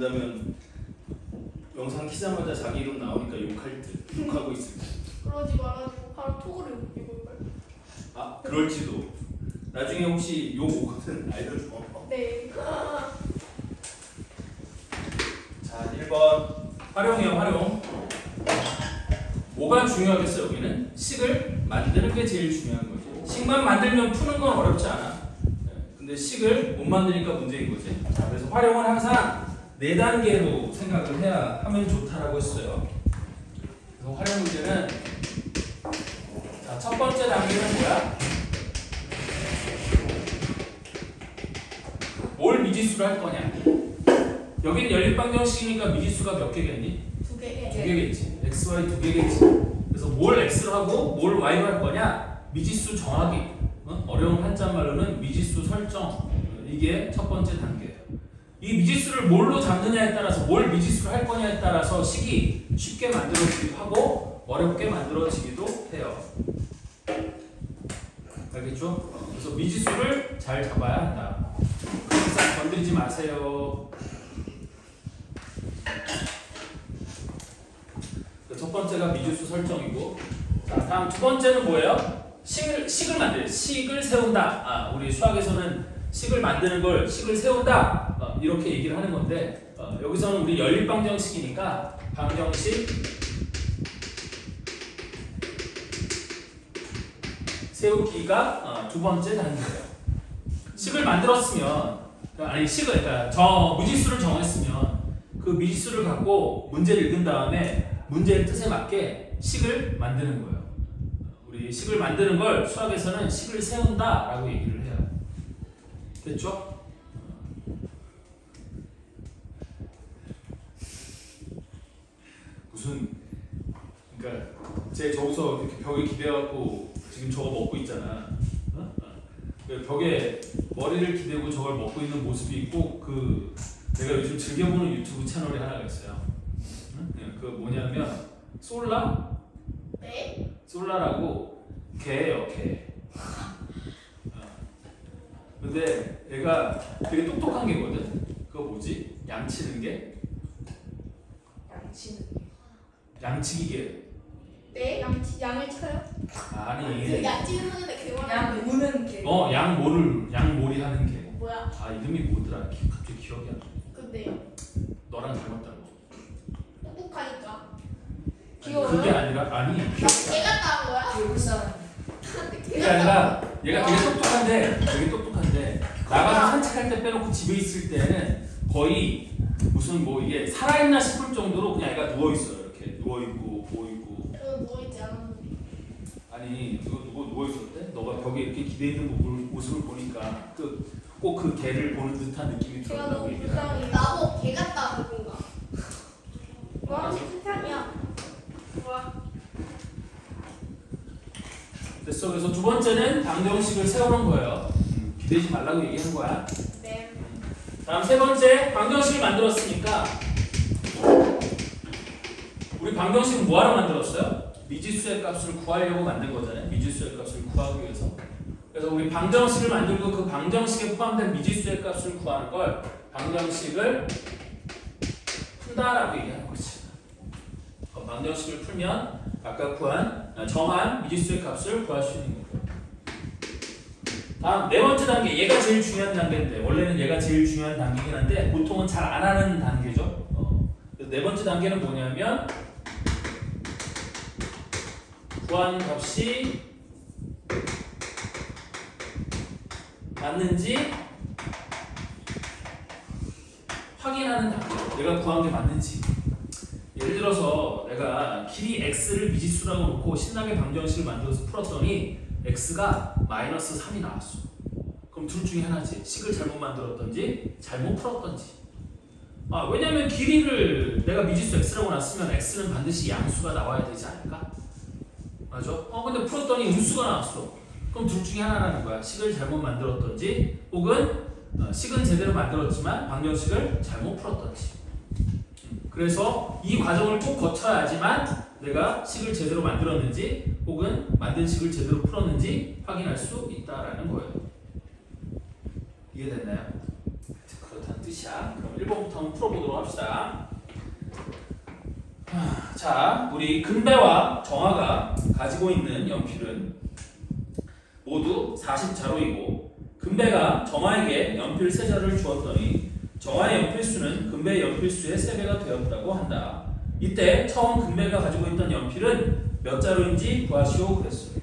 본다면 영상 키자마자 자기 이름 나오니까 욕할 듯 욕하고 있을 듯. 그러지 말아주고 바로 톡으로 입을걸. 아 그럴지도. 나중에 혹시 욕 오거든 알려줘. 네. 자 1번 활용이요 활용. 뭐가 중요하겠어요 여기는? 식을 만드는 게 제일 중요한 거지. 식만 만들면 푸는 건 어렵지 않아. 근데 식을 못 만드니까 문제인 거지. 자, 그래서 활용은 항상 4단계로 생각을 해야 하면 좋다라고 했어요. 그래서 활용 문제는 자, 첫 번째 단계는 뭐야? 뭘 미지수로 할 거냐? 여기는 연립방정식이니까 미지수가 몇 개겠니? 2개. 2개겠지. x, y 2개겠지. 그래서 뭘 x로 하고 뭘 y로 할 거냐? 미지수 정하기. 어려운 한자말로는 미지수 설정. 이게 첫 번째 단계예요. 이 미지수를 뭘로 잡느냐에 따라서 뭘 미지수로 할 거냐에 따라서 식이 쉽게 만들어지기도 하고 어렵게 만들어지기도 해요. 알겠죠? 그래서 미지수를 잘 잡아야 한다. 항상 건드리지 마세요. 첫 번째가 미지수 설정이고, 자 다음 두 번째는 뭐예요? 식을 만들, 식을 세운다. 우리 수학에서는 식을 만드는 걸 식을 세운다. 이렇게 얘기를 하는 건데 여기서는 우리 연립방정식이니까 방정식 세우기가 두 번째 단계예요. 식을 만들었으면 식을 그러니까 무지수를 정했으면 그 미지수를 갖고 문제를 읽은 다음에 문제의 뜻에 맞게 식을 만드는 거예요. 우리 식을 만드는 걸 수학에서는 식을 세운다라고 얘기를 해요. 됐죠? 무슨 그러니까 저기서 이렇게 벽에 기대갖고 지금 저거 먹고 있잖아. 벽에 머리를 기대고 저걸 먹고 있는 모습이 있고 내가 요즘 즐겨보는 유튜브 채널이 하나가 있어요. 그 뭐냐면 솔라? 네? 솔라라고 개예요 개. 근데 얘가 되게 똑똑한 개거든. 그거 뭐지? 양치는 개? 양치기 개. 네? 양을 쳐요? 아니. 양치는 하는데 개만. 양 우는 개. 양몰이 하는 개. 뭐야? 이름이 뭐더라? 갑자기 기억이 안 나. 근데요. 너랑 닮았다고. 똑똑하니까. 아니, 귀여워요? 그게 아니라 아니. 개 같다 한 거야? 귀여울 사람. 그게 아니라 얘가 되게 똑똑한데 나가서 산책할 때 빼놓고 집에 있을 때는 거의 무슨 뭐 이게 살아있나 싶을 정도로 그냥 얘가 누워 있어요. 이렇게 누워 있고 뭐 있고. 누워있지 않았는데. 아니 누구 누워 있었대? 너가 벽에 이렇게 기대 있는 모습을 보니까 꼭 그 개를 보는 듯한 느낌이 제가 들었다고 너무 얘기를 불쌍해. 나보고 개 같다 누군가. 와 세상이야. 와. 됐어. 그래서 두 번째는 방정식을 세우는 거예요. 기대지 말라고 얘기하는 거야. 네. 다음 세 번째 방정식을 만들었으니까 우리 방정식은 뭐하러 만들었어요? 미지수의 값을 구하려고 만든 거잖아요. 미지수의 값을 구하기 위해서. 그래서 우리 방정식을 만들고 그 방정식에 포함된 미지수의 값을 구하는 걸 방정식을 푼다라고 얘기하는 거지. 방정식을 풀면 아까 정한 미지수의 값을 구할 수 있는 거고. 다음 네 번째 단계, 얘가 제일 중요한 단계인데 원래는 얘가 제일 중요한 단계긴 한데 보통은 잘 안 하는 단계죠. 네 번째 단계는 뭐냐면 구한 값이 맞는지 확인하는 단계. 내가 구한 게 맞는지. 예를 들어서 내가 길이 x를 미지수라고 놓고 신나게 방정식을 만들어서 풀었더니 x가 마이너스 3이 나왔어. 그럼 둘 중에 하나지. 식을 잘못 만들었던지 잘못 풀었던지. 왜냐면 길이를 내가 미지수 x라고 놨으면 x는 반드시 양수가 나와야 되지 않을까? 맞아? 근데 풀었더니 음수가 나왔어. 그럼 둘 중에 하나라는 거야. 식을 잘못 만들었던지 혹은 식은 제대로 만들었지만 방정식을 잘못 풀었던지. 그래서 이 과정을 꼭 거쳐야지만 내가 식을 제대로 만들었는지 혹은 만든 식을 제대로 풀었는지 확인할 수 있다라는 거예요. 이해됐나요? 그렇다는 뜻이야. 그럼 1번 1번부터 한번 풀어보도록 합시다. 자, 우리 금배와 정화가 가지고 있는 연필은 모두 40자루이고 금배가 정화에게 연필 3자루를 주었더니 정화의 연필수는 금배의 연필수의 3배가 되었다고 한다. 이때 처음 금배가 가지고 있던 연필은 몇 자루인지 구하시오 그랬어요.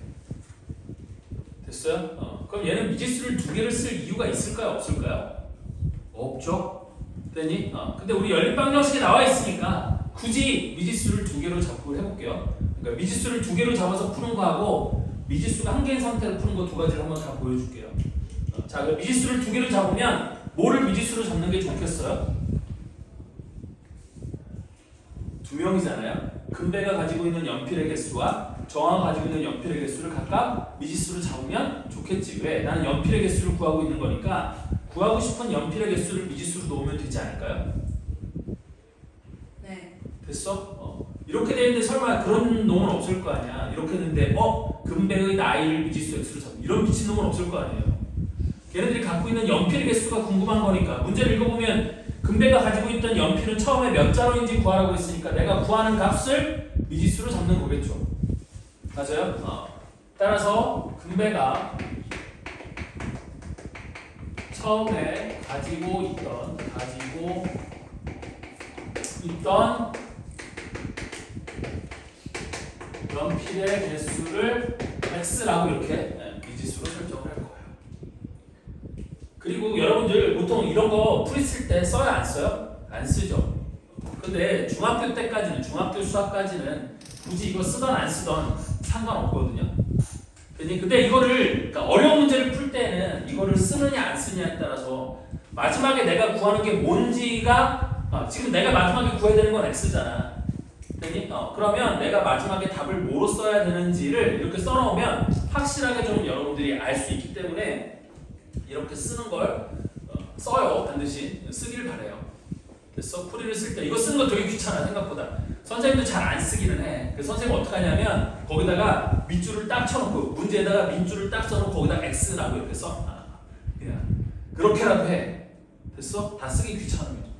됐어요? 그럼 얘는 미지수를 2개를 쓸 이유가 있을까요? 없을까요? 없죠. 됐니? 근데 우리 연립방정식에 나와 있으니까 굳이 미지수를 2개로 잡고 해볼게요. 그러니까 미지수를 2개로 잡아서 푸는 거하고 미지수가 1개인 상태로 푸는 거 2가지를 한번 다 보여줄게요. 자, 그럼 미지수를 2개로 잡으면 뭐를 미지수로 잡는 게 좋겠어요? 2명이잖아요. 금배가 가지고 있는 연필의 개수와 정화가 가지고 있는 연필의 개수를 각각 미지수로 잡으면 좋겠지. 왜? 나는 연필의 개수를 구하고 있는 거니까 구하고 싶은 연필의 개수를 미지수로 놓으면 되지 않을까요? 네. 됐어? 이렇게 되는데 설마 그런 놈은 없을 거 아니야. 이렇게 했는데 금배의 나이를 미지수 x로 잡는 이런 미친놈은 없을 거 아니에요. 걔네들이 갖고 있는 연필의 개수가 궁금한 거니까 문제를 읽어보면 금배가 가지고 있던 연필은 처음에 몇 자루인지 구하라고 했으니까 내가 구하는 값을 미지수로 잡는 거겠죠. 맞아요? 따라서 금배가 처음에 가지고 있던 연필의 개수를 x라고 이렇게 미지수로 설정을 할 거예요. 그리고 여러분들 보통 이런 거 풀이 쓸 때 써요? 안 써요? 안 쓰죠. 근데 중학교 때까지는 중학교 수학까지는 굳이 이거 쓰던 안 쓰던 상관없거든요. 근데 이거를 그러니까 어려운 문제를 풀 때는 이거를 쓰느냐 안 쓰느냐에 따라서 마지막에 내가 구하는 게 뭔지가 지금 내가 마지막에 구해야 되는 건 x잖아. 그러면 내가 마지막에 답을 뭐로 써야 되는지를 이렇게 써놓으면 확실하게 좀 여러분들이 알 수 있기 때문에 이렇게 쓰는 걸 써요. 반드시 쓰길 바래요. 됐어? 풀이를 쓸 때 이거 쓰는 거 되게 귀찮아 생각보다. 선생님도 잘 안 쓰기는 해. 그래서 선생님 어떻게 하냐면 거기다가 밑줄을 딱 쳐놓고 문제에다가 밑줄을 딱 써놓고 거기다 x라고 이렇게 써. 그냥 그렇게라도 해. 됐어? 다 쓰기 귀찮으면.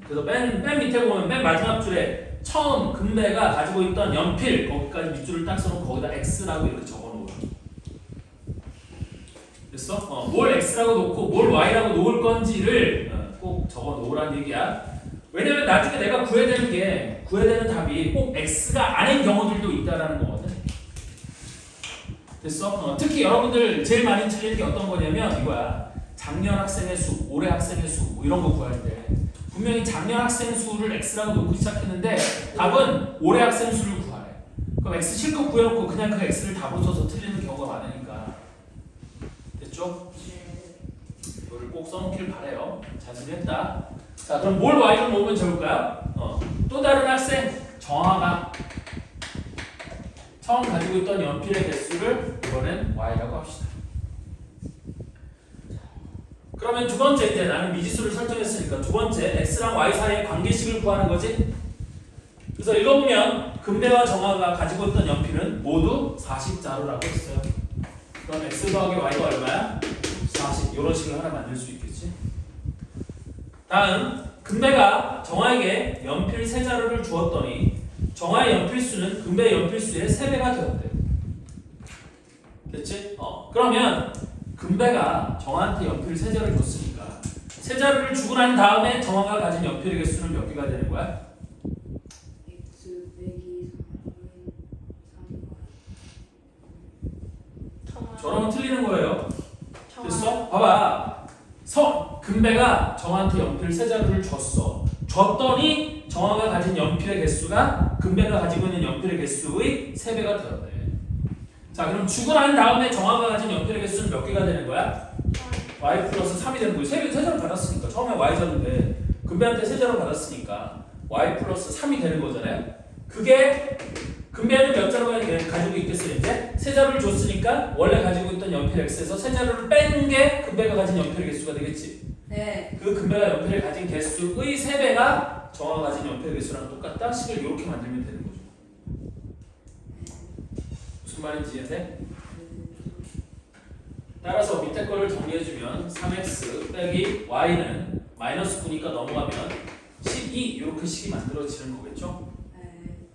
그래서 맨 밑에 보면 맨 마지막 줄에 처음 금배가 가지고 있던 연필 거기까지 밑줄을 딱 써놓고 거기다 x라고 이렇게 적어놓으라. 됐어? 뭘 x라고 놓고 뭘 y라고 놓을 건지를 꼭 적어놓으라는 얘기야. 왜냐면 나중에 내가 구해야 되는 답이 꼭 x가 아닌 경우들도 있다라는 거거든. 됐어? 특히 여러분들 제일 많이 틀리는 게 어떤 거냐면 이거야. 작년 학생의 수, 올해 학생의 수 뭐 이런 거 구할 때 분명히 작년 학생 수를 x라고 놓고 시작했는데 답은 올해 학생 수를 구하래. 그럼 x 실컷 구해놓고 그냥 그 x를 답으로 써서 틀리는 경우가 많으니까. 됐죠? 이거를 꼭 써놓길 바래요. 자세했다. 자, 그럼 뭘 y로 놓으면 좋을까요? 또 다른 학생 정화가 처음 가지고 있던 연필의 개수를 이번엔 y라고 합시다. 그러면 두 번째 이제 나는 미지수를 설정했으니까 두 번째 x랑 y 사이의 관계식을 구하는 거지. 그래서 읽어보면 금배와 정화가 가지고 있던 연필은 모두 40자루라고 했어요. 그럼 x 더하기 y가 얼마야? 40. 이런 식을 하나 만들 수 있겠지. 다음 금배가 정화에게 연필 3자루를 주었더니 정화의 연필수는 금배의 연필수의 3배가 되었대. 됐지? 그러면 금배가 정화한테 연필 3자루를 줬으니까 3자루를 주고 난 다음에 정화가 가진 연필의 개수는 몇 개가 되는 거야? x 빼기 3은 저러면 틀리는 거예요. 됐어? 봐봐. 금배가 정화한테 연필 3자루를 줬어. 줬더니 정화가 가진 연필의 개수가 금배가 가지고 있는 연필의 개수의 3배가 되었대. 자, 그럼 주고 난 다음에 정화가 가진 연필의 개수는 몇 개가 되는 거야? y 플러스 3이 되는 거야. 3자루 받았으니까. 처음에 y자루인데 금배한테 3자루 받았으니까 y 플러스 3이 되는 거잖아요. 그게 금배는 몇 자루가 가지고 있겠어요? 이제 3자루를 줬으니까 원래 가지고 있던 연필 x에서 3자루를 뺀 게 금배가 가진 연필의 개수가 되겠지. 네. 그 금배가 연필을 가진 개수의 3배가 정화가 가진 연필의 개수랑 똑같다. 식을 이렇게 만들면 되는 거죠. 무슨 말인지 이해돼? 따라서 밑에 거를 정리해주면 3x 빼기 y는 마이너스 9니까 넘어가면 12 이렇게 식이 만들어지는 거겠죠? 네.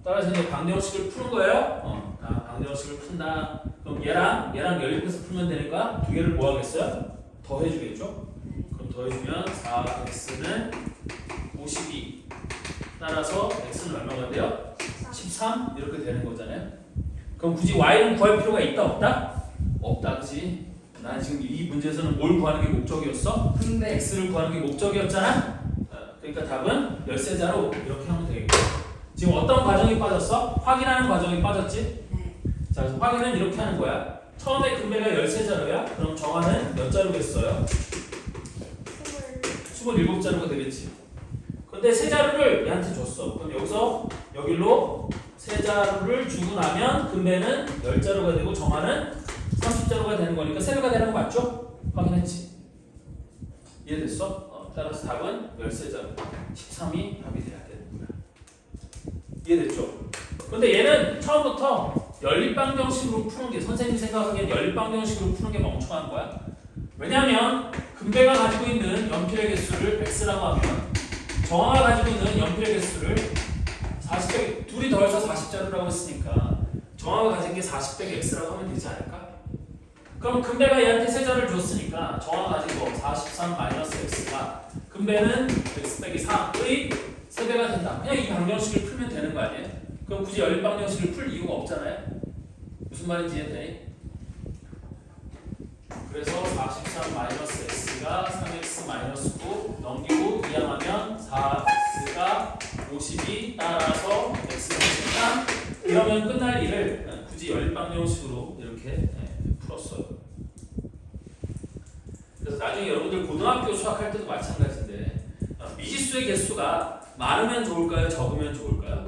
따라서 이제 방정식을 푸는 거예요. 방정식을 푼다. 그럼 얘랑 연립해서 풀면 되니까 두 개를 뭐 하겠어요? 더해주겠죠? 그럼 더해주면 4x는 52 따라서 x는 얼마가 돼요? 13 이렇게 되는 거잖아요. 그럼 굳이 y는 구할 필요가 있다 없다? 없다 그치? 난 지금 이 문제에서는 뭘 구하는 게 목적이었어? 분배. x를 구하는 게 목적이었잖아? 그러니까 답은 열세자로 이렇게 하면 되겠고 지금 어떤 과정이 빠졌어? 확인하는 과정이 빠졌지? 네. 자 그래서 확인은 이렇게 하는 거야. 처음에 근배가 열세자로야? 그럼 정화는 몇 자루겠어요? 27자루가 되겠지. 근데 세 자루를 얘한테 줬어. 그럼 여기서 여기로 세 자루를 주고 나면 근배는 10자루가 되고 정화는 30자루가 되는 거니까 세 배가 되는 거 맞죠? 확인했지? 이해됐어? 따라서 답은 13자루 13이 답이 돼야 되는 거야. 이해됐죠? 근데 얘는 처음부터 연립방정식으로 푸는 게 선생님 생각하기엔 연립방정식으로 푸는 게 멍청한 거야. 왜냐면 근배가 가지고 있는 연필의 개수를 x라고 하면 정화가 가지고 있는 연필의 개수를 40배 둘이 더해서 40자루라고 했으니까 정화가 가진 게 40 빼기 x라고 하면 되지 않을까? 그럼 근배가 얘한테 세 자를 줬으니까 정화가 가진 거 43 마이너스 x가 근배는 x 빼기 4의 세배가 된다. 그냥 이 방정식을 풀면 되는 거 아니에요? 그럼 굳이 연립 방정식을 풀 이유가 없잖아요. 무슨 말인지 이해되니? 그래서 43 마이너스 x가 3x 마이너스 9 넘기고 이항하면 4x가 52 따라서 x는 13 이러면 끝날 일을 굳이 연립 방정식으로 이렇게 풀었어요. 그래서 나중에 여러분들 고등학교 수학할 때도 마찬가지인데 미지수의 개수가 많으면 좋을까요? 적으면 좋을까요?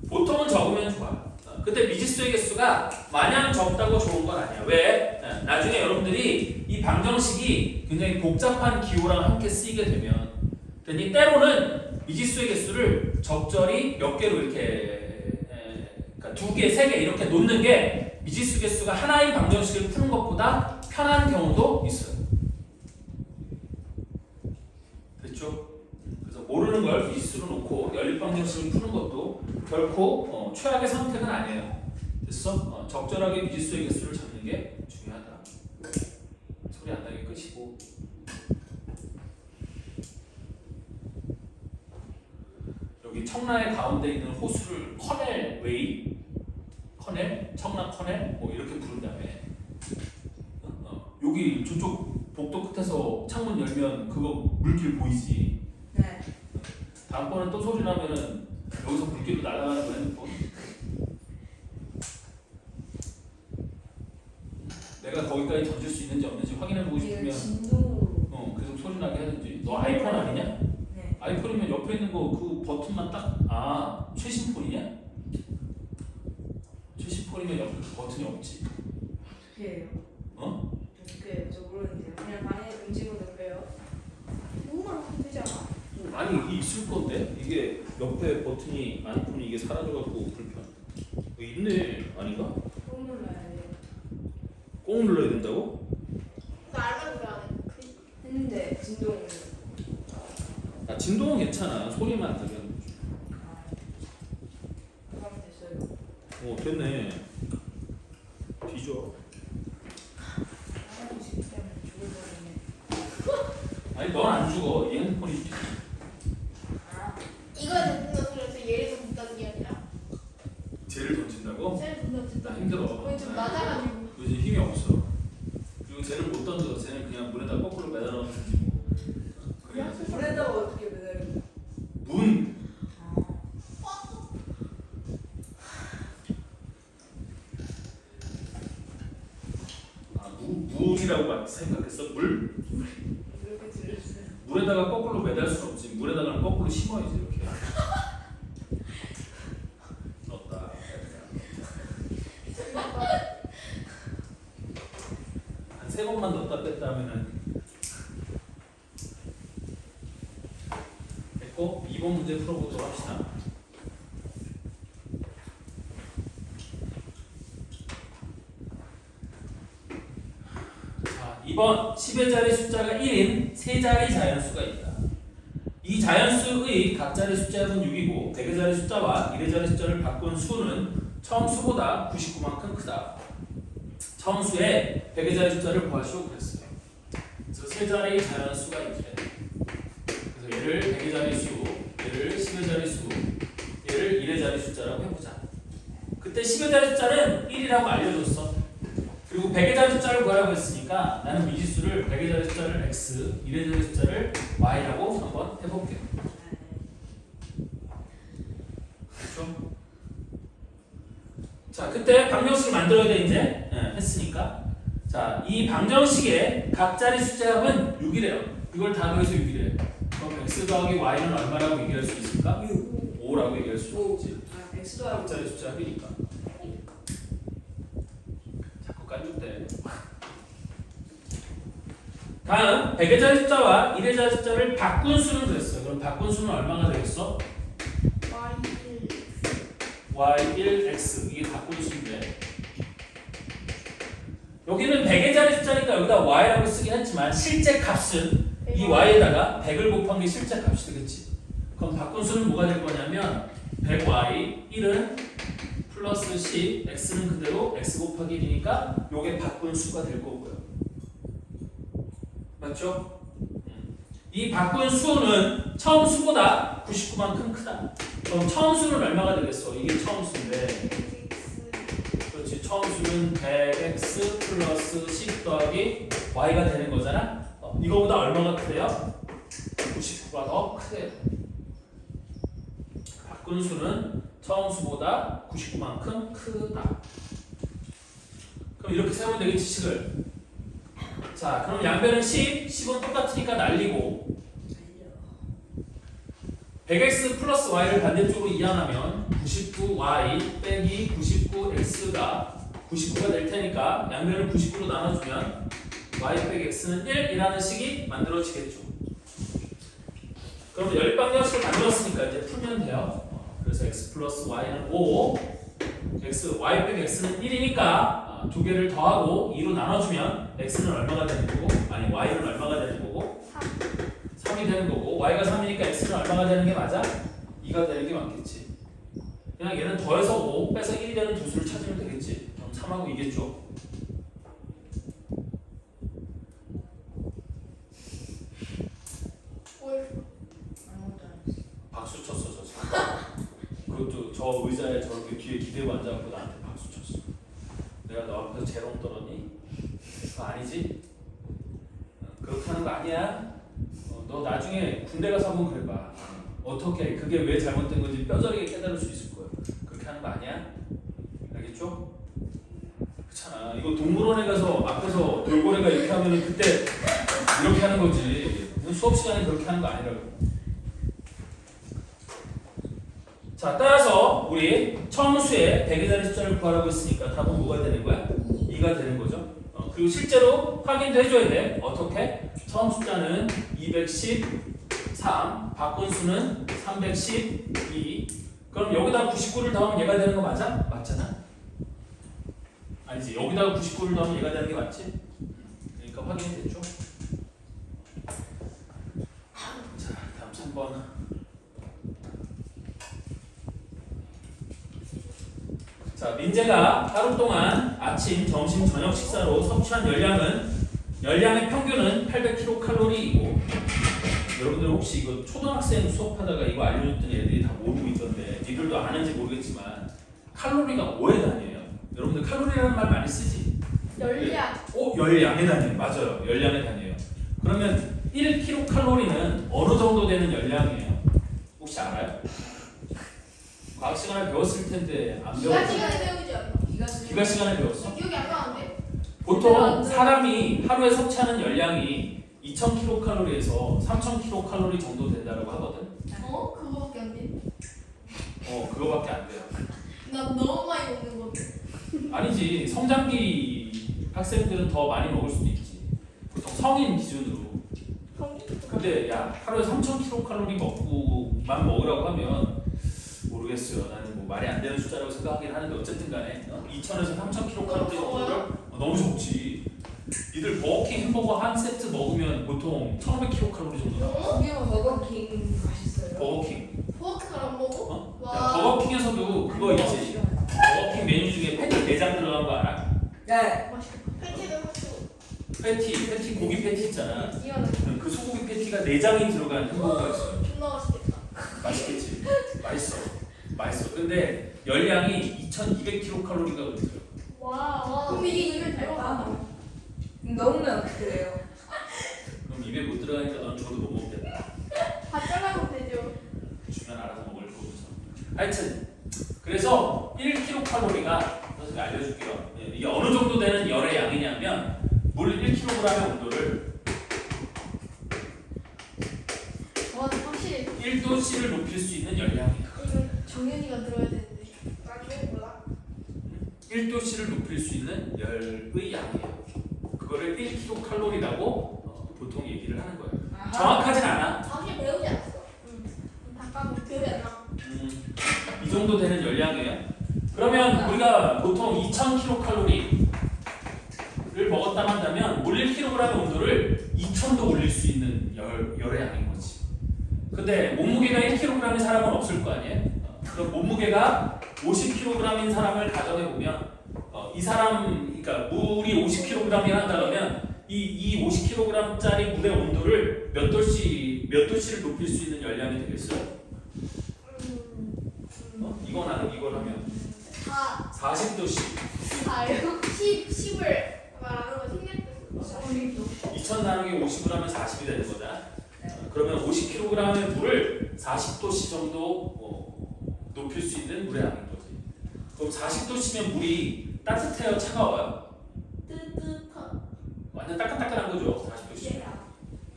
보통은 적으면 좋아. 근데 미지수의 개수가 마냥 적다고 좋은 건 아니야. 왜? 나중에 여러분들이 이 방정식이 굉장히 복잡한 기호랑 함께 쓰이게 되면 때로는 미지수의 개수를 적절히 몇 개로 이렇게 그러니까 2개, 3개 이렇게 놓는 게 미지수 개수가 하나의 방정식을 푸는 것보다 편한 경우도 있어요. 됐죠? 그래서 모르는 걸 미지수로 놓고 연립 방정식을 푸는 것도 결코 최악의 선택은 아니에요. 됐어? 적절하게 미지수의 개수를 잡는 게 중요하다. 소리 안 나게 끄시고. 여기 청라의 가운데 있는 호수를 커넬 웨이, 커넬, 청라 커넬 뭐 이렇게 부른 다음에 여기 저쪽 복도 끝에서 창문 열면 그거 물길 보이지? 네. 다음번에 또 소리 나면은 여기서 물길로 날아가는 거 핸드폰. 내가 거기까지 던질 수 있는지 없는지 확인해보고 싶으면 진동으로. 계속 소리 나게 하든지. 너 아이폰 아니냐? 네. 아이폰이면 옆에 있는 거 그 버튼만 딱 최신 폰이냐? 최신 폰이면 옆에 그 버튼이 없지. 어떻게 해요? 어떻게 해요? 저 모르는데요. 그냥 방에 음식으로 넣어요. 너무만 하면 되지 않아? 아니 이게 있을 건데 이게 옆에 버튼이 아이폰이 이게 사라져갖고 불편. 있네 아닌가? 꼭 눌러야 돼요. 꼭 눌러야 된다고? 나 알면 그래 안 해. 했는데 진동으로. 진동은 괜찮아. 소리만 안 나게 하는 거지. 그럼 됐어요. 됐네. 뒤져. 음식 때문에 죽을 뻔했네. 아니 넌 안 죽어. 이 핸드폰이 아. 이거에 던진다 소리에서 얘를 던진다는 게 아니라 쟤를 던진다고? 쟤를 던진다. 나 힘들어. 거의 좀 낮아가지고. 요즘 힘이 없어. 그리고 쟤를 못 던져. 쟤는 그냥 물에다 거꾸로 매달아 놓든지 뭐. 그래. 물에다가 어떻게 매달려? 문. 문이라고 생각했어? 물? 이렇게 들렸어요. 물에다가 거꾸로 매달 수 없지. 물에다가는 거꾸로 심어야지 이렇게. 넣었다. 한 3번만 넣었다 뺐다 하면은 됐고 2번 문제 풀어보도록 합시다. 자, 2번 10의 자리 숫자가 1인 세 자리 자연수가 있다. 이 자연수의 각자리 숫자는 6이고 100의 자리 숫자와 1의 자리 숫자를 바꾼 수는 처음 수보다 99만큼 크다. 처음 수에 100의 자리 숫자를 구하시오 그랬어요. 그래서 세 자리 자연수가 있대. 그래서 얘를 100의 자리 수, 얘를 10의 자리 수, 얘를 1의 자리 숫자라고 해보자. 그때 10의 자리 숫자는 1이라고 알려줬어. 그리고 100의 자리 숫자를 구하라고 했으니까 나는 미지수를 100의 자리 숫자를 x, 1의 자리 숫자를 y라고 한번 해볼게요. 그렇죠? 자, 그때 방정식을 만들어야 돼 이제 했으니까. 자, 이 방정식의 각자리 숫자합은 6이래요. 이걸 다 더해서 6이래. 그럼 x 더하기 y는 얼마라고 얘기할 수 있을까? 5라고 얘기할 수 있지. X도 하고 각자리 숫자합이니까. 자꾸 깐죽대. 다음 100의 자리 숫자와 1의 자리 숫자를 바꾼 수는 그랬어요. 그럼 바꾼 수는 얼마가 되겠어? y1x 이게 바꾼 수인데 여기는 100의 자리 숫자니까 여기다 y라고 쓰긴 했지만 실제 값은 이 y에다가 100을 곱한 게 실제 값이 되겠지. 그럼 바꾼 수는 뭐가 될 거냐면 100y 1은 플러스 10 x는 그대로 x 곱하기 1이니까 요게 바꾼 수가 될 거고요. 맞죠? 이 바꾼 수는 처음 수보다 99만큼 크다. 그럼 처음 수는 얼마가 되겠어? 이게 처음 수인데 그렇지. 처음 수는 100x 플러스 10 더하기 y가 되는 거잖아. 이거보다 얼마가 크대요? 99가 더 크대요. 바꾼 수는 처음 수보다 99만큼 크다. 그럼 이렇게 세우면 되겠지 식을. 자, 그럼 양변은 10, 10은 똑같으니까 날리고 100x 플러스 y를 반대쪽으로 이항하면 99y 빼기 99x가 99가 될 테니까 양변을 99로 나눠주면 y 빼기 x는 1이라는 식이 만들어지겠죠. 그럼 연립방정식을 만들었으니까 이제 풀면 돼요. 그래서 x 플러스 y는 5, y 빼기 x는 1이니까 두 개를 더하고 2로 나눠주면 x는 얼마가 되는 거고, 아니 y는 얼마가 되는 거고, 3이 되는 거고, y가 3이니까 x는 얼마가 되는 게 맞아? 2가 되는 게 맞겠지. 그냥 얘는 더해서 5 빼서 1이 되는 두 수를 찾으면 되겠지. 그럼 3하고 2겠죠. 아무것도 안 했어. 박수 쳤어 저 지금. 그것도 저 의자에 저렇게 뒤에 기대고 앉아갖고 나한테 박수 쳤어. 내가 너 앞에서 재롱 떨었니? 그거 아니지? 그렇게 하는 거 아니야? 너 나중에 군대 가서 한번 그래봐. 어떻게 그게 왜 잘못된 건지 뼈저리게 깨달을 수 있을 거야. 그렇게 하는 거 아니야? 알겠죠? 그렇잖아. 이거 동물원에 가서 앞에서 돌고래가 이렇게 하면 그때 이렇게 하는 거지. 수업 시간에 그렇게 하는 거 아니라고. 자, 따라서 우리 처음 수에 100의 자리 숫자를 구하라고 했으니까 답은 뭐가 되는 거야? 2가 되는 거죠. 그리고 실제로 확인도 해줘야 돼. 어떻게? 처음 숫자는 213, 바꾼 수는 312. 그럼 여기다 99를 더하면 얘가 되는 거 맞아? 맞잖아? 아니지. 여기다가 99를 더하면 얘가 되는 게 맞지? 그러니까 확인이 됐죠? 자, 다음 3번. 자, 민재가 하루 동안 아침, 점심, 저녁 식사로 섭취한 열량의 평균은 800kcal이고, 여러분들 혹시 이거 초등학생 수업하다가 이거 알려줬더니 애들이 다 모르고 있던데 니들도 아는지 모르겠지만 칼로리가 뭐에 단위예요? 여러분들 칼로리라는 말 많이 쓰지? 열량. 열량의 단위. 맞아요. 열량의 단위예요. 그러면 1kcal는 어느 정도 되는 열량이에요? 혹시 알아요? 과학 시간에 배웠을 텐데 안 기가 배웠어? 시간에 배우지 않나? 기가 시간에 배웠어? 기억이 안 나는데? 보통 사람이 하루에 섭취하는 열량이 2000kcal에서 3000kcal 정도 된다고 하거든. 그거밖에 안 돼. 그거밖에 안 돼요. 난 너무 많이 먹는 건데. 아니지. 성장기 학생들은 더 많이 먹을 수도 있지. 보통 성인 기준으로. 근데 야, 하루에 3000kcal 먹고만 먹으라고 하면 모르겠어요. 나는 뭐 말이 안 되는 숫자라고 생각하긴 하는데 어쨌든 간에 2000에서 3000kcal 정도를 너무 적지. 니들 버거킹 햄버거 한 세트 먹으면 보통 1500kcal 정도 나와. 이거 버거킹 맛있어요. 버거킹. 포크를 안 먹어? 어? 와. 야, 버거킹에서도 그거 있지. 버거킹 메뉴 중에 패티 내장 들어간 거 알아? 네. 맛있겠다. 패티도 맛있고. 패티 고기 패티 있잖아. 이거는 그 소고기 패티가 내장이 들어간 햄버거가 있어요. 존나 맛있겠다. 맛있겠지. 맛있어. 근데 열량이 2200kcal가 그래요. 와. 그럼 이게 입에 들어가. 넣으면 어떻게 돼요? 그럼 입에 못 들어가니까 넌 저도 못 먹겠다. 다 잘라면 되죠. 주면 알아서 먹을 거면서. 하여튼 그래서 1kcal가 제가 알려줄게요. 이게 어느 정도 되는 열의 양이냐면 물 1kg의 온도를 와, 확실히 1도씨를 높일 수 있는 열량이야. 이거 정연이가 들어야 되는데. 나중에 몰라. 1도씨를 높일 수 있는 열의 양이에요. 그거를 1kcal라고 보통 얘기를 하는 거예요. 정확하진 않아. 자기 배우지 않았어. 응. 닭가고 기억이 안 나. 이 정도 되는 열량이에요. 그러면 우리가 보통 2000kcal를 먹었다 한다면 물 1kg의 온도를 2000도 올릴 수 있는 열의 양인 거지. 근데 몸무게가 1kg인 사람은 없을 거 아니에요? 그럼 몸무게가 50kg인 사람을 가정해 보면 이 사람, 그러니까 물이 50kg이 한다면 이 50kg짜리 물의 온도를 몇 도씨를 높일 수 있는 열량이 되겠어요? 이거는 이걸 하면 40도씨. 10을 말하는 거 생략됐어. 2000 나누기 50을 하면 40이 되는 거다. 그러면 50kg의 물을 40도씨 정도 높일 수 있는 물의 양인 거지. 그럼 40도씨면 물이 따뜻해요, 차가워요? 뜨뜻한. 완전 따끈따끈한 거죠, 40도씨.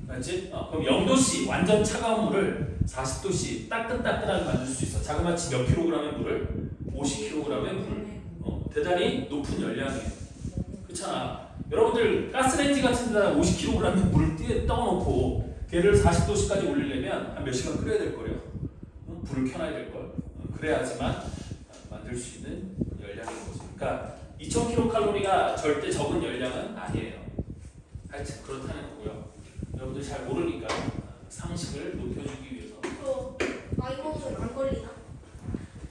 맞지? 그럼 0도씨 완전 차가운 물을 40도씨 따끈따끈하게 만들 수 있어. 자그마치 몇 킬로그램의 물을? 50kg의 물을. 대단히 높은 열량이에요. 그렇잖아. 여러분들 가스레인지 같은 데다 50kg의 물을 떠놓고 걔를 40도씨까지 올리려면 한 몇 시간 끓여야 될 거예요. 불을 켜놔야 될 걸. 그래야지만 만들 수 있는 열량인 거지. 그러니까 2000kcal가 절대 적은 열량은 아니에요. 하여튼 그렇다는 거고요. 여러분들 잘 모르니까 상식을 높여주기 위해서. 또 많이 먹으면 안 걸리나?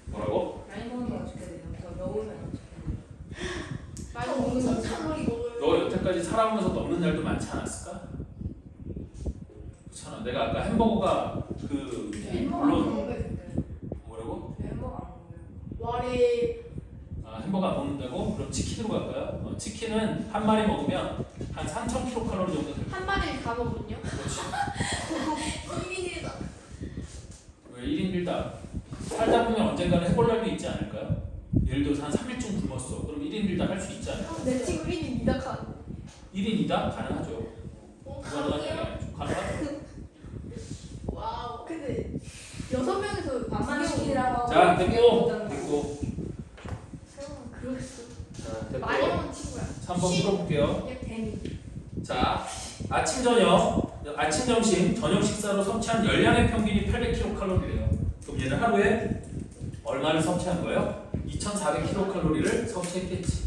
뭐라고? 많이 먹으면 어떻게 돼요? 더 넣으면 어떻게 돼요? 많이 먹으면 1000칼로리 먹으면. 너 여태까지 살아오면서 넘는 날도 많지 않았을까? 그렇잖아. 내가 아까 햄버거가 물론 뭐라고? 햄버거 안 먹어요. 와리. 햄버거 안 먹는다고? 그럼 치킨으로 갈까요? 치킨은 한 마리 먹으면 한 3000kcal 정도 될 거야. 한 마리를 다 먹으면요? 그렇지. 1인이다. 왜 1인 1닭? 살다 보면 언젠가는 해볼 날도 있지 않을까요? 예를 들어서 한 3일쯤 굶었어. 그럼 1인 1닭 할 수 있지 않을까요? 내 친구 1인 2닭한. 1인 2닭 가능하죠. 가능해요? 가능하죠. 와우. 근데 6명에서 밥만 시키라고. 자, 됐고. 설마 그러겠어. 자, 많이 됐고. 먹는 친구야. 3번 풀어볼게요. 얘 뱀이. 자, 아침, 점심, 저녁 식사로 섭취한 열량의 평균이 800kcal래요. 그럼 얘는 하루에 얼마를 섭취한 거예요? 2400kcal를 섭취했겠지.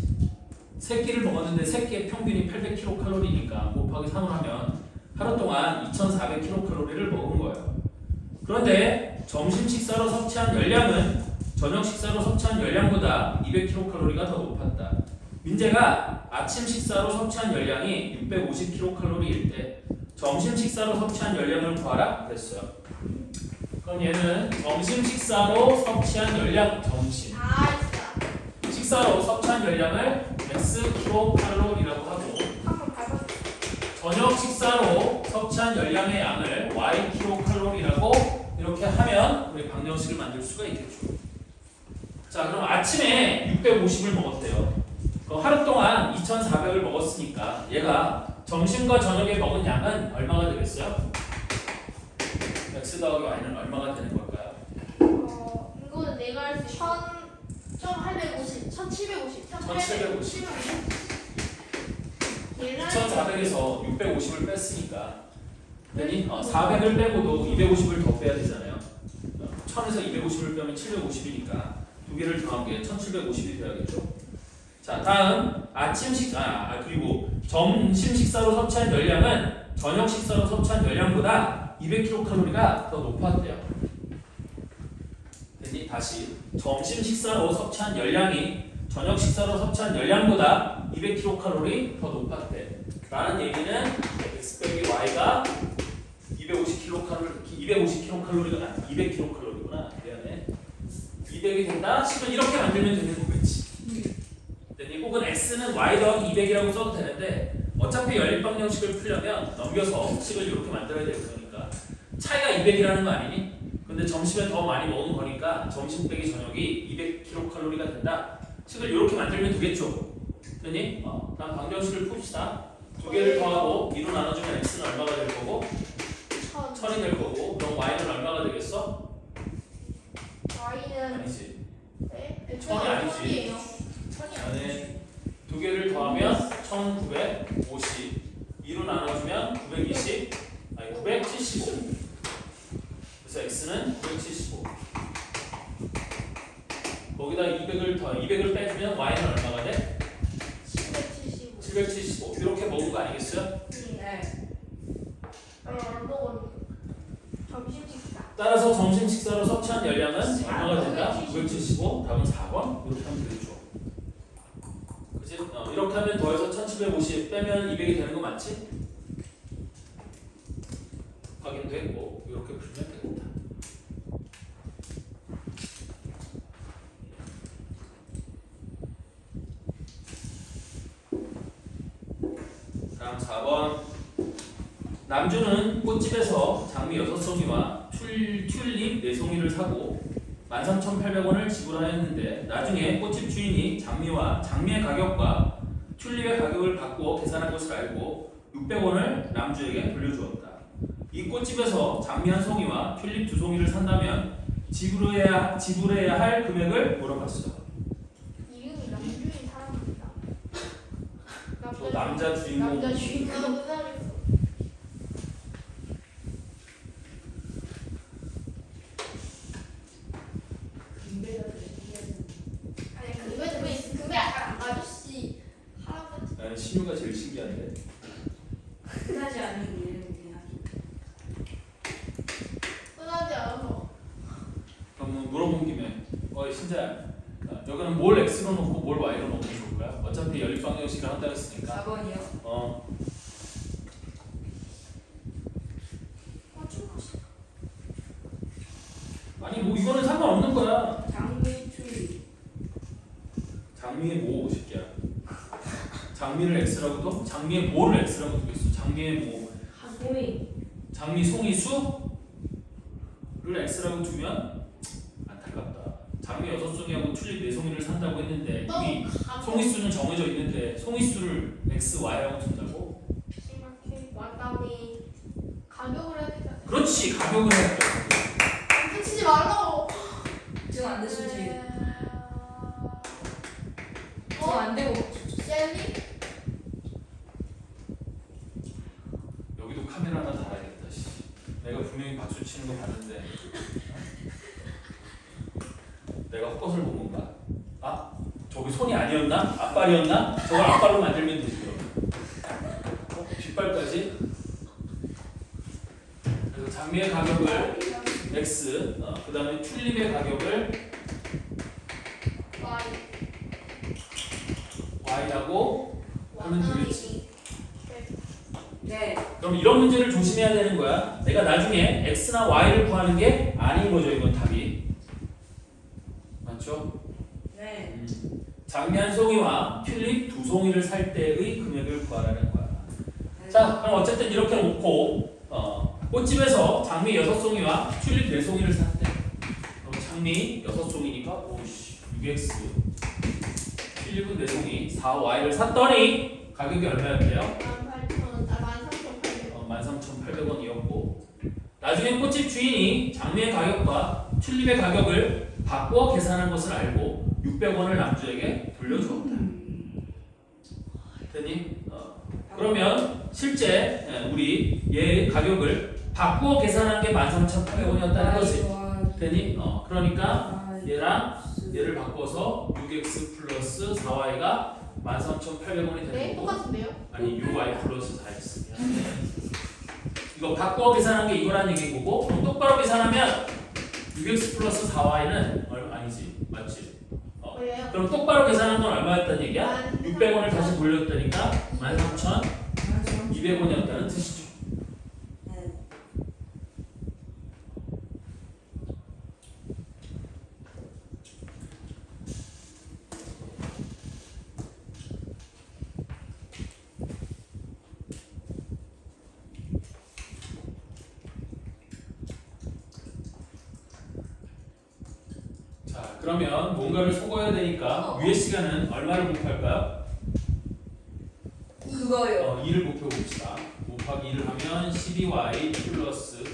3끼를 먹었는데 3끼의 평균이 800kcal니까 곱하기 3을 하면 하루 동안 2400kcal를 먹은 거예요. 그런데 점심 식사로 섭취한 열량은 저녁 식사로 섭취한 열량보다 200kcal가 더 높았다. 민재가 아침 식사로 섭취한 열량이 650kcal일 때 점심 식사로 섭취한 열량을 구하라 그랬어요. 그럼 얘는 점심 식사로 섭취한 열량 점심 진짜. 식사로 섭취한 열량을 x kcal이라고 하고 한번 밟았어. 저녁 식사로 섭취한 열량의 양을 y kcal이라고 이렇게 하면 우리 방정식을 만들 수가 있겠죠. 자, 그럼 아침에 650을 먹었대요. 그럼 하루 동안 2400을 먹었으니까 얘가 점심과 저녁에 먹은 양은 얼마가 되겠어요? x 더하기 y는 얼마가 되는 걸까요? 이거는 내가 할 수 1850, 1750, 1750. 1850. 2400에서 650을 뺐으니까 그러니 400을 빼고도 250을 더 빼야 되잖아요. 1000에서 250을 빼면 750이니까 두 개를 더한 게 1750이 돼야겠죠. 자, 다음 아침 그리고 점심 식사로 섭취한 열량은 저녁 식사로 섭취한 열량보다 200kcal가 더 높았대요. 됐니? 다시 점심 식사로 섭취한 열량이 저녁 식사로 섭취한 열량보다 200kcal 더 높았대. 라는 얘기는 x 빼기 y가 250kcal가 아니 200kcal구나. 미안해. 200이 된다? 식을 이렇게 만들면 되는 거겠지. 됐니? 혹은 x는 y 더하기 200이라고 써도 되는데 어차피 연립방정식을 풀려면 넘겨서 식을 이렇게 만들어야 되는 거니까 차이가 200이라는 거 아니니? 근데 점심에 더 많이 먹은 거니까 점심 빼기 저녁이 200kcal가 된다. 식을 이렇게 만들면 되겠죠. 됐니? 다음 방정식을 풉시다. 두 개를 더하고 2로 나눠주면 x는 얼마가 될 거고 1000이 될 거고 그럼 y는 얼마가 되겠어? Y는 아니지. 네? 1000이 아니지. 안에 두 개를 더하면 1950 2로 나눠주면 920 아니 975 그래서 x는 975 거기다 200을 빼주면 y는 얼마가 돼? 775. 775 이렇게 먹은 거 아니겠어요? 네. 안 먹었는데. 점심 식사. 따라서 점심 식사로 섭취한 열량은 얼마가 된다? 975 답은 4번 이렇게 하면 되죠. 그치? 이렇게 하면 더해서 1750 빼면 200이 되는 거 맞지? 확인됐고 이렇게 풀면 되겠다. 다음 4번 남주는 꽃집에서 장미 6송이와 튤립 4송이를 사고 13,800원을 지불하였는데 나중에 꽃집 주인이 장미의 가격과 튤립의 가격을 바꾸어 계산한 것을 알고 600원을 남주에게 돌려주었다. 이 꽃집에서 장미 1송이와 튤립 2송이를 산다면 지불해야 할 금액을 물어봤어. 이름이 남주인 사람입니다. 저 남자 주인공 남자 주인공 사람. 아니 그게 약간 아저씨 할아버지. 나는 신유가 제일 신기한데. 흔하지 않은 이름이야. 흔하지 않아서. 그럼 물어본 김에 신자야 여기는 뭘 x로 놓고 뭘 y로 놓으면 좋을 거야? 어차피 연립방정식을 한다 했으니까 4번이요. 아니 뭐 이거는 상관없는 거야. 장미 튤립. 장미의 뭐 새끼야. 장미를 x라고도 장미의 뭐를 x라고 두겠어. 장미의 뭐 송이. 장미 송이 수를 x라고 두면 안타깝다. 장미 6송이하고 튤립 4송이를 산다고 했는데 이미 송이 수는 정해져 있는데 송이 수를 x, y라고 둔다고? 심각해. 왔다니 가격을 해야 되잖아. 그렇지 가격을 해야 돼. 붙이지 말라고. 지금 안 됐어 지금. 지금 어? 안 되고. 젤리? 여기도 카메라 하나 달아야겠다. 씨. 내가 분명히 박수 치는 거 봤는데 내가 헛것을 본 건가? 아? 저기 손이 아니었나? 앞발이었나? 저걸 앞발로 만들면 되지 그럼. 뒷발까지? 그래서 장미의 가격을 x, 그 다음에 튤립의 가격을 Y. y라고 하면 되겠지. 네. 그럼 이런 문제를 조심해야 되는 거야. 내가 나중에 x나 y를 구하는 게 아닌 거죠. 이건 답이. 맞죠? 네. 장미 1송이와 튤립 2송이를 살 때의 금액을 구하라는 거야. 자, 그럼 어쨌든 이렇게 놓고 꽃집에서 장미 6송이와 튤립 4송이를 샀대. 그럼 장미 6송이니까 오씨 6x 튤립은 4송이 4y를 샀더니 가격이 얼마였대요? 13,800원이었고 나중에 꽃집 주인이 장미의 가격과 튤립의 가격을 바꾸어 계산한 것을 알고 600원을 남주에게 돌려주었다. 됐니? 그러면 실제 우리 얘 가격을 바꾸어 계산한 게 13,800원이었다는 거지. 됐니? 그러니까 얘랑 얘를 바꿔서 6x 플러스 4y가 13,800원이 네, 되는 거고 똑같은데요? 아니 UY 플러스 4X 이거 바꿔 계산한 게 이거란 얘기인 거고 그럼 똑바로 계산하면 6X 플러스 4Y는 얼마 아니지 맞지? 왜요? 그럼 똑바로 계산한 건 얼마였단 얘기야? 600원을 다시 돌렸다니까 13,200원이었다는 뜻이죠. 네. 자 그러면 뭔가를 속어야 되니까 위의 시간은 얼마를 곱할까요? 그거요. 2를 곱해봅시다. 곱하기 2를 하면 12y 플러스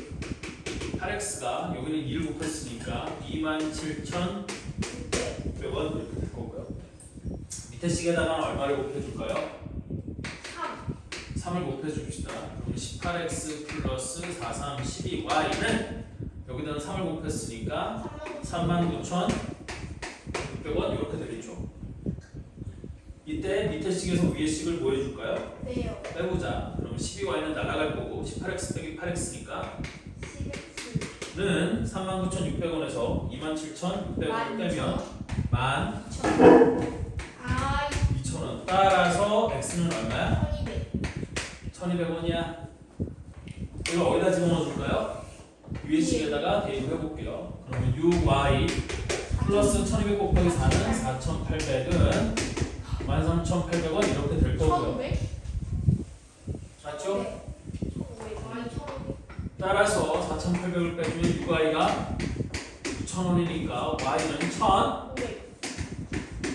8x가 여기는 2를 곱했으니까 27,600원 이렇게 될 거고요. 밑에 식에다가 얼마를 곱해줄까요? 3을 곱해줍시다. 그럼 18x 플러스 43, 12y는 여기다가 3을 곱했으니까 39,600원 이렇게 되겠죠. 이때 밑에 식에서 위에 식을 뭐 해줄까요? 네요. 빼보자. 그럼 12y는 날아갈 거고 18x 빼기 8x니까 는 39,600원에서 27,600원을 빼면 12,000원. 따라서 x는 얼마야? 1,200원이야. 이걸 어디다 집어넣어줄까요? 위에 식에다가 대입을 해볼게요. 그러면 6y 플러스 1,200 곱하기 4는 4,800은 13,800원 이렇게 될 거고요. 1,500? 맞죠? 네. 1,500. 따라서 4,800을 빼주면 6y가 6,000원이니까 y는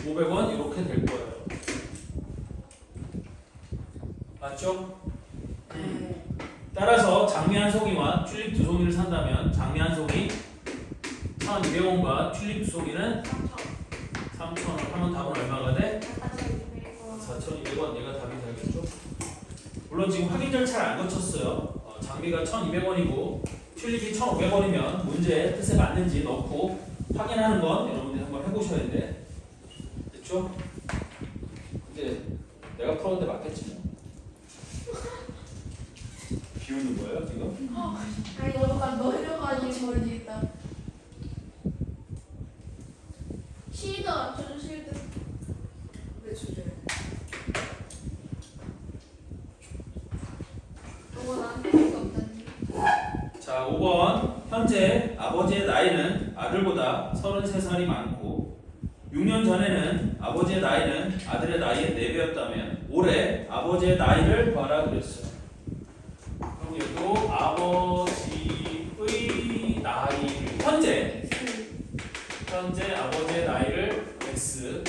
1,500원 이렇게 될 거예요. 맞죠? 따라서 장미 한 송이와 튤립 두 송이를 산다면 장미 한 송이 1,200원과 튤립 두 송이는 3,000원 하면 답은 얼마가 돼? 4,200원. 얘가 답이 되겠죠? 물론 지금 확인 절차를 안 거쳤어요. 장비가 1,200원이고 튤립이 1,500원이면 문제의 뜻에 맞는지 넣고 확인하는 건 여러분들이 한번 해보셔야 돼. 됐죠? 이제 내가 풀었는데 맞겠지 뭐. 비웃는 거예요 지금? 아니 너가 넣으려가지고 모르겠다. 실드 맞춰줘 실드. 왜 주제요? 너가 나한테 할 수 없다니. 자 5번 현재 아버지의 나이는 아들보다 33살이 많고 6년 전에는 아버지의 나이는 아들의 나이의 4배였다면 올해 아버지의 나이를 구하라 그랬어요. 그럼 얘도 아버지의 나이를 현재 아버지의 나이를 x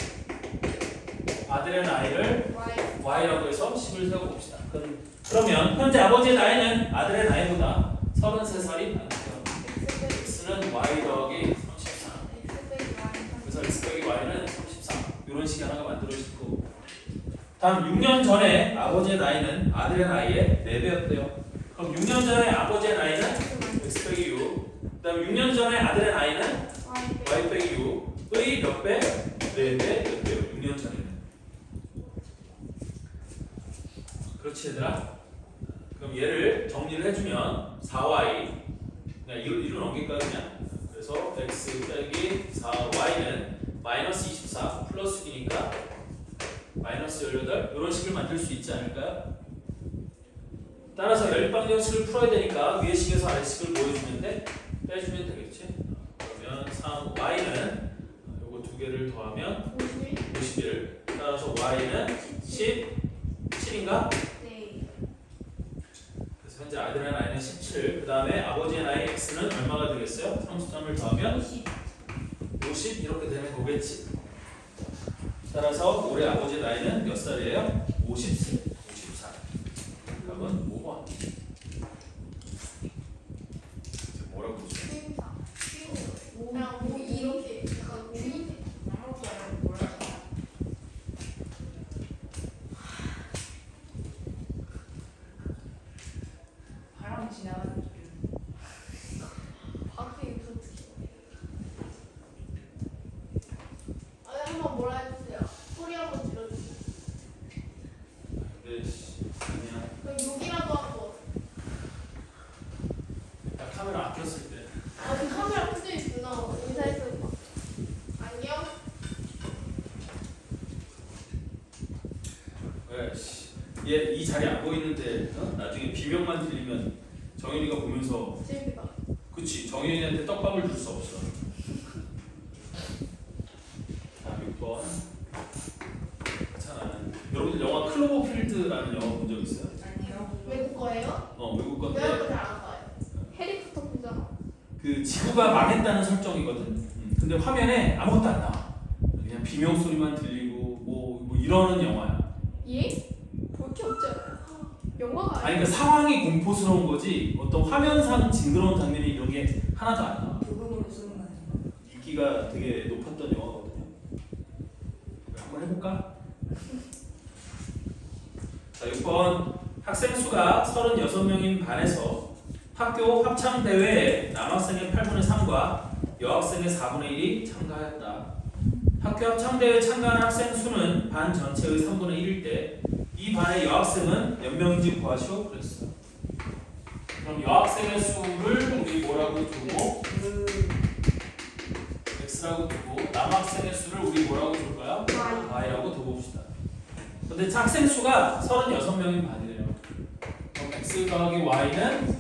아들의 나이를 y라고 해서 10을 세워봅시다. 그러면 현재 아버지의 나이는 아들의 나이보다 33살이 많대요. x는 y 더하기 33 그래서 x 빼기 y는 33 이런 식이 하나가 만들어질 거고 다음 6년 전에 아버지의 나이는 아들의 나이의 4배였대요. 그럼 6년 전에 아버지의 나이는 x 빼기 6 그 다음 6년 전에 아들의 나이는 y 빼기 6의 몇 배? 4배였대요. 6년 전에는. 그렇지 얘들아? 그럼 얘를 정리를 해주면 4y 그냥 1로 넘길까 그냥 그래서 x 빼기 4y는 마이너스 24 플러스 6이니까 마이너스 18 이런 식을 만들 수 있지 않을까요? 따라서 열방정식을 풀어야 되니까 위의 식에서 아래 식을 보여주면 돼? 빼주면 되겠지? 그러면 3y는 요거 두 개를 더하면 51 따라서 y는 17인가? 네. 그래서 현재 아들의 나이는 17 그 다음에 아버지의 나이 x는 얼마가 되겠어요? 33을 더하면 50 이렇게 되는 거겠지. 따라서 올해 아버지의 나이는 몇 살이에요? 50살 54 답은 5번. 뭐라고 그러죠? 그냥 뭐 이렇게 약간 이렇게. 아무것도 안 하고 몰라. 바람 지나가는 줄. 밖에 있어 어떻게? 아니 한번 뭐라 해주세요. 소리 한번 들려주세요. 얘 이 자리 안 보이는데 나중에 비명만 들리면 정현이가 보면서 재밌다. 그치 정현이한테 떡밥을 줄 수 없어. 자 6번. 자 여러분들 영화 클로버필드라는 영화 본 적 있어요? 아니요. 외국 거예요? 외국 건데 외국 거잘안 봐요. 해리포터 보잖아. 그 지구가 망했다는 설정이거든. 근데 화면에 아무것도 안 나와. 그냥 비명 소리만 들리고 뭐 이러는 영화야. 예? 볼 게 없잖아요. 영화가 아니 그러니까 상황이 공포스러운 거지 어떤 화면상 징그러운 장면이 이런 게 하나도 안 나와. 부금으로 쓰는 거 아니에요? 인기가 되게 높았던 영화거든요. 한번 해볼까? 자 6번 학생 수가 36명인 반에서 학교 합창대회에 남학생의 8분의 3과 여학생의 4분의 1이 참가하였다. 학교 합창대회에 참가한 학생 수는 반 전체의 3분의 1일 때 이 반의 여학생은 몇 명인지 구하시오 그랬어. 그럼 여학생의 수를 우리 뭐라고 두고 x라고 두고 남학생의 수를 우리 뭐라고 줄 거야? y라고 두고 봅시다. 근데 학생 수가 36명인 반이래요. 그럼 x 더하기 y는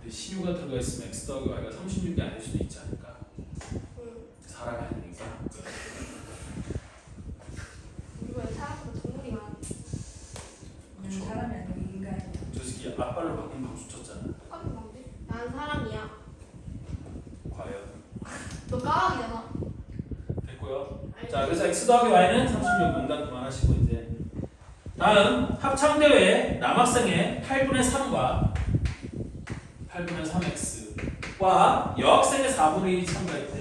신유가 들어가 있으면 x 더하기 y가 36이 아닐 수도 있지 않을까? 사람이 아니니까. 이번에 사람보다 동물이 많아. 그쵸. 사람이 아니고 인간이야. 저 새끼 앞발로 바꾼 박수 쳤잖아. 똑같은 건데? 난 사람이야. 과연. 너 까마귀잖아. 됐고요. 아니, 자, 그래서 x 더하기 y는 36. 농담 그만하시고 이제 다음 합창대회 남학생의 8분의 3과 8분의 3x와 여학생의 4분의 1이 참가했대.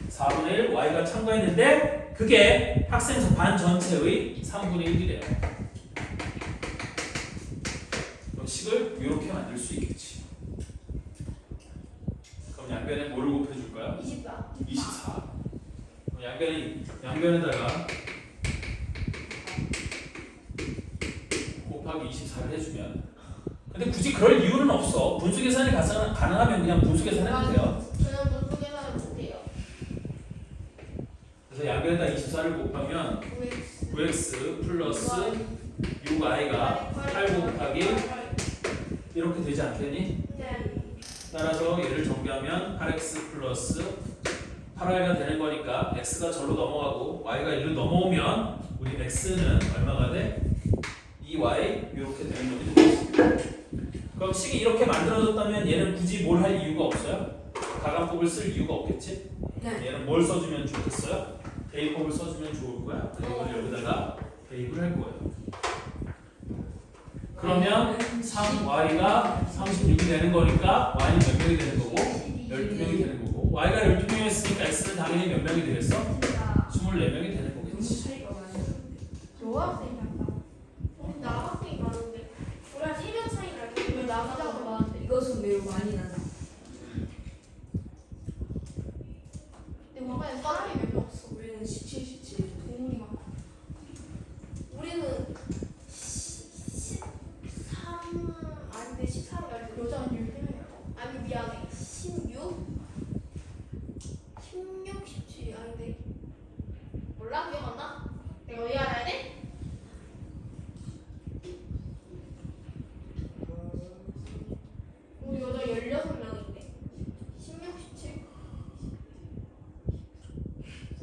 4분의 1 y가 참가했는데 그게 학생 반 전체의 3분의 1이래요. 그럼 식을 이렇게 만들 수 있겠지. 그럼 양변에 뭐를 곱해줄까요? 24. 24. 그럼 양변에다가 곱하기 24를 해주면 근데 굳이 그럴 이유는 없어. 분수 계산이 가능하면 그냥 분수 계산해도 돼요. 저는 무슨 계산을 못해요. 그래서 양변에다 24를 곱하면 9x 플러스 6i가 8 곱하기 이렇게 되지 않겠니? 네. 따라서 얘를 정비하면 8x 플러스 8y가 되는 거니까 x가 절로 넘어가고 y가 1로 넘어오면 우리 x는 얼마가 돼? 2y 이렇게 되는 거지. 그럼 식이 이렇게 만들어졌다면 얘는 굳이 뭘 할 이유가 없어요? 가감법을 쓸 이유가 없겠지? 네. 얘는 뭘 써주면 좋겠어요? 대입법을 써주면 좋을 거야. 그리고 여기다가 대입을 할 거예요. 그러면 3y가 36이 되는 거니까 y는 몇 명이 되는 거고 12명이 되는 거고 y가 12명이었으니까 x는 당연히 몇 명이 되겠어? 24명이 되는 너무 거겠지. 차이가 많이 나는데. 여학생이 많다. 우리 남학생이 많은데. 우리 한 1년 차이 날때 왜 남자가 많은데? 이것은 매우 많이 나는. 근데 뭔가 사람이 몇 명 없어. 우리는 17, 17. 동물이 많아. 우리는 13 아닌데 13이 아닌데 여자는 13명이라고? 아니 미안해 16? 16, 17 아닌데 몰라? 기억 안 나? 내가 왜 알아야 돼? 우리 여자 16명인데 16, 17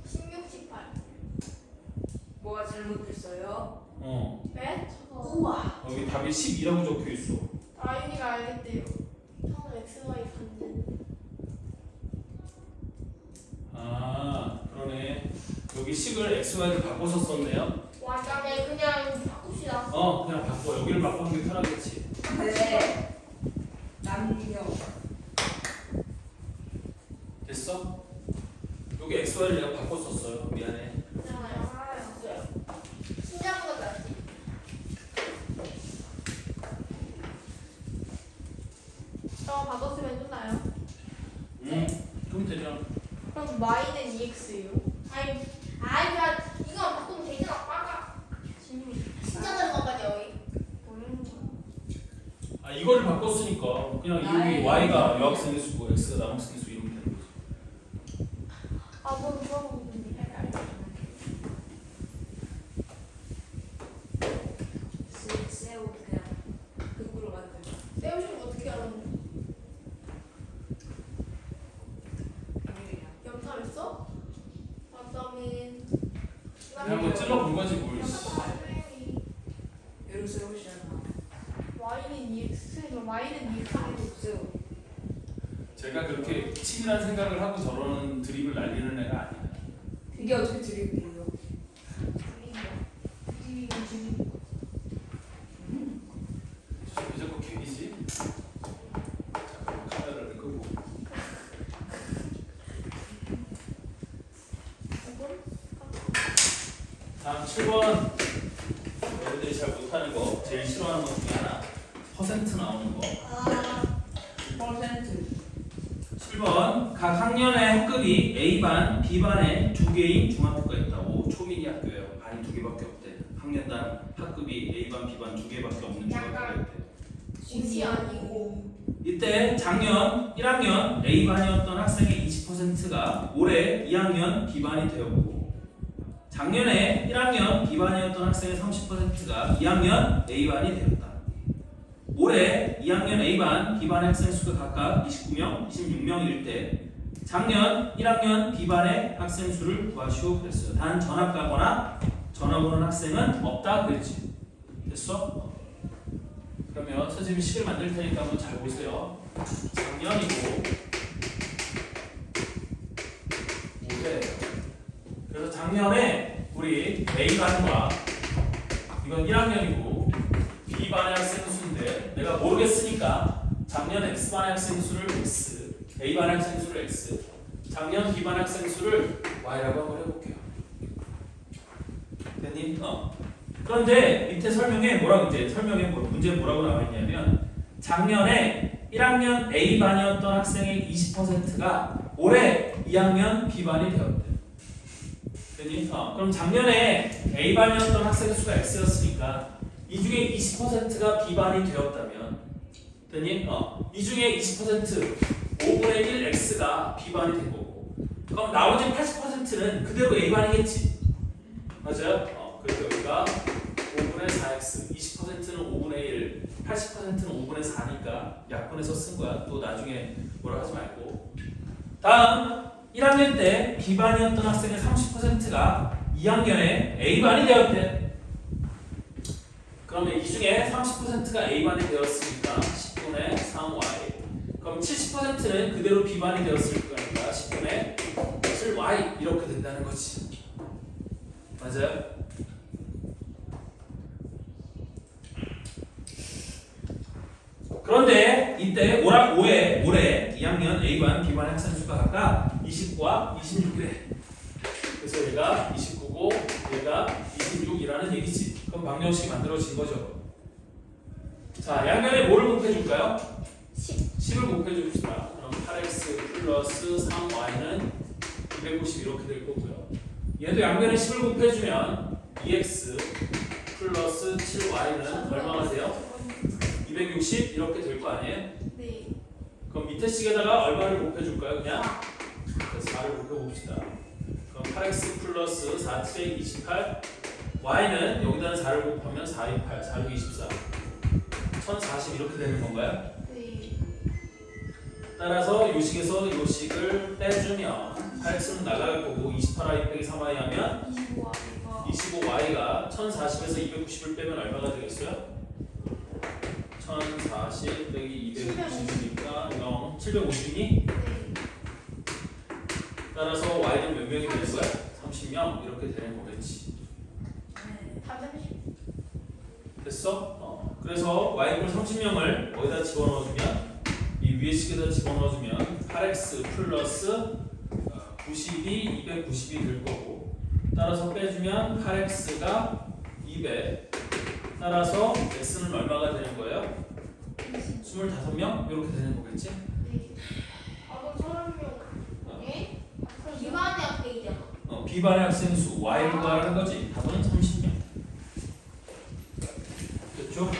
16, 18 뭐가 잘못됐어요? 왜? 저거 우와. 여기 답이 12라고 적혀 있어. 아윤이가 알겠대요. 처음에 XY 반대. 아 그러네. 여기 식을 xy를 바꿔서 썼네요. 와장에 그냥 바꿉시다. 그냥 바꿔. 여기를 바꾸는 게 편하겠지. 네. 남녀. 됐어? 여기 xy를 내가 바꿔 썼어요. 미안해. 괜찮아요. 알았어요. 신장보다 낫지. 저 바꿨으면 끝나요. 좀 되죠. 그럼 y는 2x예요. 아니, 그냥 이거 바꾸면 되잖아. 빠가. 신장을 바꿔야지 여기. 아 이거를 바꿨으니까 그냥 여기 y가 여학생의 수고 x가 남학생의 수 이렇게 되는 거지. 아, 뭐 물어보는데. 그냥 뭐 찔러본 거지 뭘. 예로 써보시잖아. Y는 EX에서 Y는 EX. 없어요. 제가 그렇게 치밀한 생각을 하고 저러는 드립을 날리는 애가 아니야. 이게 어떻게 드립이에요? 왜 자꾸 개기지? 잠깐만 카메라를 끄고. 다음 7번. 여러분들이 잘 못하는 거, 제일 싫어하는 것 중에 하나. 퍼센트 나오는 거. 퍼센트. 7번. 각 학년의 학급이 A반, B반에 2개인 중학교가 있다고. 초미니 학교예요. 반이 2개밖에 없대. 학년당 학급이 A반, B반 2개밖에 없는 중학교가 있대. 고시 아니고. 이때 작년 1학년 A반이었던 학생의 20%가 올해 2학년 B반이 되었고 작년에 1학년 B반이었던 학생의 30%가 2학년 A반이 되었다. 올해 2학년 A반, B반의 학생 수가 각각 29명, 26명일 때 작년 1학년 B반의 학생 수를 구하시오 그랬어요. 단 전학가거나 전학 오는 학생은 없다 그랬지. 됐어? 그러면 선생님이 식을 만들 테니까 한번 잘 보세요. 작년이고 올해. 그래서 작년에 우리 A반과 이건 1학년이고 B반의 학생 수인데 내가 모르겠으니까 작년 X반의 학생 수를 X, A반의 학생 수를 X, 작년 B반의 학생 수를 Y라고 한번 해볼게요. 됐니? 그런데 밑에 설명에 문제 뭐라고 나와 있냐면 작년에 1학년 A반이었던 학생의 20%가 올해 2학년 B반이 되었대. 됐니? 그럼 작년에 A반이었던 학생의 수가 X였으니까 이 중에 20%가 B반이 되었다면 됐니? 이 중에 20% 5분의 1 X가 B반이 된 거고 그럼 나머지 80%는 그대로 A반이겠지. 맞아요? 그래서 여기가 5분의 4x, 20%는 5분의 1, 80%는 5분의 4니까 약분해서 쓴 거야. 또 나중에 뭐라 하지 말고. 다음 1학년 때 B반이었던 학생의 30%가 2학년에 A반이 되었대. 그러면 이 중에 30%가 A반이 되었으니까 10분의 3y. 그럼 70%는 그대로 B반이 되었을 거니까 10분의 7y 이렇게 된다는 거지. 맞아요? 그런데 이때 올해 2학년 A반, B반 학생 수가 각각 29와 26이래. 그래서 얘가 29고 얘가 26이라는 얘기지. 그럼 방정식이 만들어진 거죠. 자, 양면에 뭐를 곱해줄까요? 10을 곱해줍시다. 그럼 8x 플러스 3y는 290 이렇게 될 거고요. 얘도 양면에 10을 곱해주면 2x 플러스 7y는 얼마가 돼요? 260 이렇게 될 거 아니에요? 네. 그럼 밑에 식에다가 얼마를 곱해줄까요? 그냥 4를 곱해봅시다. 그럼 8x 플러스 4, 7, 28 y는 여기다는 4를 곱하면 4, 2, 8, 4, 6, 24 1040 이렇게 되는 건가요? 네. 따라서 이 식에서 이 식을 빼주면 8x는 나갈 거고 28y 빼기 3y 하면 25Y가 25y가 1040에서 290을 빼면 얼마가 되겠어요? 1040 빼기 290이니까 0, 750이니? 네. 따라서 y는 몇 명이 되는 거야? 30명 이렇게 되는 거겠지. 다 30. 됐어? 그래서 y 30명을 어디다 집어넣어주면 이 위에 식에다 집어넣어주면 8x 플러스 90이 290이 될 거고 따라서 빼주면 8x가 200 따라서 x는 얼마가 되는 거예요? 25명? 이렇게 되는 거겠지? 네. 그럼 사람명. 예? 그럼 기반의 학생이잖아. B반의 학생 수 Y를 구하라는 거지. 답은 30명. 됐죠?